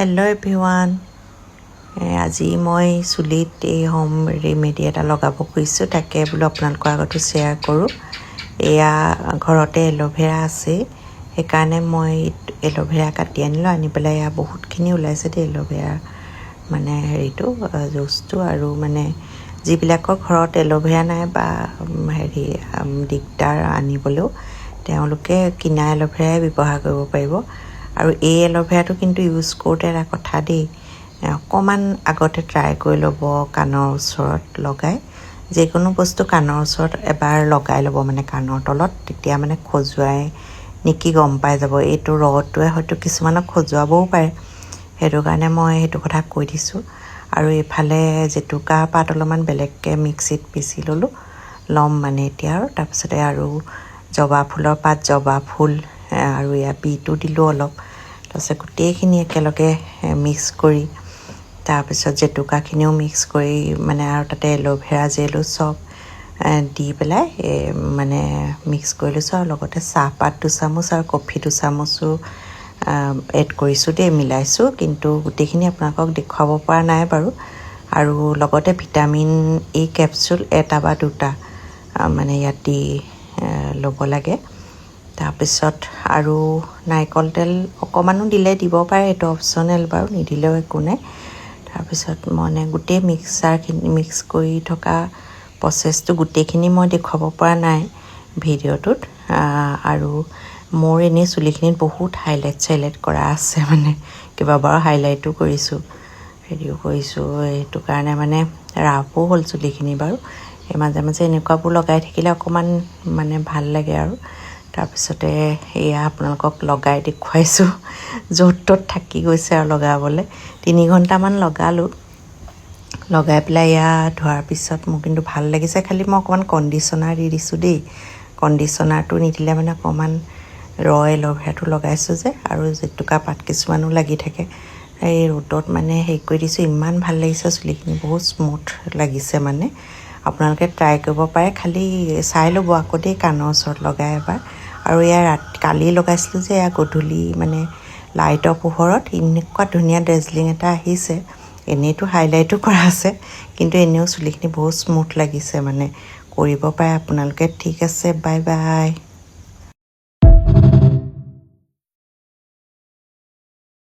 hello' everyone আজি মই চুলিত এই হোম ৰেমেডি এটা লগাব খুজিছোঁ তাকে বোলো আপোনালোকৰ আগতো শ্বেয়াৰ কৰোঁ এয়া ঘৰতে এল'ভেৰা আছে সেইকাৰণে মই এল'ভেৰা কাটি আনিলোঁ আনি পেলাই এয়া বহুতখিনি ওলাইছে দেই এল'ভেৰা মানে হেৰিটো জুচটো আৰু মানে যিবিলাকৰ ঘৰত এল'ভেৰা নাই বা দিগদাৰ আনিবলৈও তেওঁলোকে কিনা এল'ভেৰাই ব্যৱহাৰ কৰিব পাৰিব আৰু এই এল'ভেৰাটো কিন্তু ইউজ কৰোঁতে এটা কথা দেই অকণমান আগতে ট্ৰাই কৰি ল'ব কাণৰ ওচৰত লগাই যিকোনো বস্তু কাণৰ ওচৰত এবাৰ লগাই ল'ব মানে কাণৰ তলত তেতিয়া মানে খজুৱাই নেকি গম পাই যাব এইটো ৰ'দটোৱে হয়তো কিছুমানক খজুৱাবও পাৰে সেইটো কাৰণে মই সেইটো কথা কৈ দিছোঁ আৰু এইফালে জেতুকা পাত অলপমান বেলেগকৈ মিক্সিত পিচি ল'ম মানে এতিয়া আৰু তাৰপিছতে আৰু জবা ফুলৰ পাত জবা ফুল আৰু ইয়াত বিটো দিলোঁ অলপ তাৰপিছত গোটেইখিনি একেলগে মিক্স কৰি তাৰপিছত জেতুকাখিনিও মিক্স কৰি মানে আৰু তাতে এল'ভেৰা জেলো চব দি পেলাই মানে মিক্স কৰি লৈছোঁ আৰু লগতে চাহপাত 2 চামুচ আৰু কফি 2 চামুচো এড কৰিছোঁ দেই মিলাইছোঁ কিন্তু গোটেইখিনি আপোনালোকক দেখুৱাব পৰা নাই বাৰু আৰু লগতে ভিটামিন ই কেপচুল 1 বা 2 মানে ইয়াত দি ল'ব লাগে তাৰপিছত আৰু নাৰিকল তেল অকণমানো দিলে দিব পাৰে এইটো অপশ্যনেল বাৰু নিদিলেও একো নাই তাৰপিছত মানে গোটেই মিক্স কৰি থকা প্ৰচেছটো গোটেইখিনি মই দেখুৱাব পৰা নাই ভিডিঅ'টোত আৰু মোৰ এনেই চুলিখিনিত বহুত হাইলাইট কৰা আছে মানে কেইবাবাৰো হাইলাইটো কৰিছোঁ হেৰিও কৰিছোঁ সেইটো কাৰণে মানে ৰাফো হ'ল চুলিখিনি বাৰু এই মাজে মাজে এনেকুৱাবোৰ লগাই থাকিলে অকণমান মানে ভাল লাগে আৰু তাৰপিছতে এয়া আপোনালোকক লগাই দেখুৱাইছোঁ য'ত ত'ত থাকি গৈছে আৰু লগাবলৈ 3 ঘণ্টামান লগালোঁ লগাই পেলাই এয়া ধোৱাৰ পিছত মোৰ কিন্তু ভাল লাগিছে খালি মই অকণমান কণ্ডিশ্যনাৰ দি দিছোঁ দেই কণ্ডিশ্যনাৰটো নিদিলে মানে অকণমান এল'ভেৰাটো লগাইছোঁ যে আৰু জেতুকা পাত কিছুমানো লাগি থাকে এই ৰ'দত মানে হেৰি কৰি দিছোঁ ইমান ভাল লাগিছে চুলিখিনি বহুত স্মুথ লাগিছে মানে আপোনালোকে ট্ৰাই কৰিব পাৰে খালি চাই ল'ব আকৌ দেই কাণৰ ওচৰত লগাই এবাৰ আৰু এয়া কালি লগাইছিলোঁ যে এয়া গধূলি মানে লাইটৰ পোহৰত এনেকুৱা ধুনীয়া ড্ৰেজলিং এটা আহিছে এনেইতো হাইলাইটো কৰা আছে কিন্তু এনেও চুলিখিনি বহুত স্মুথ লাগিছে মানে কৰিব পাৰে আপোনালোকে ঠিক আছে বাই বাই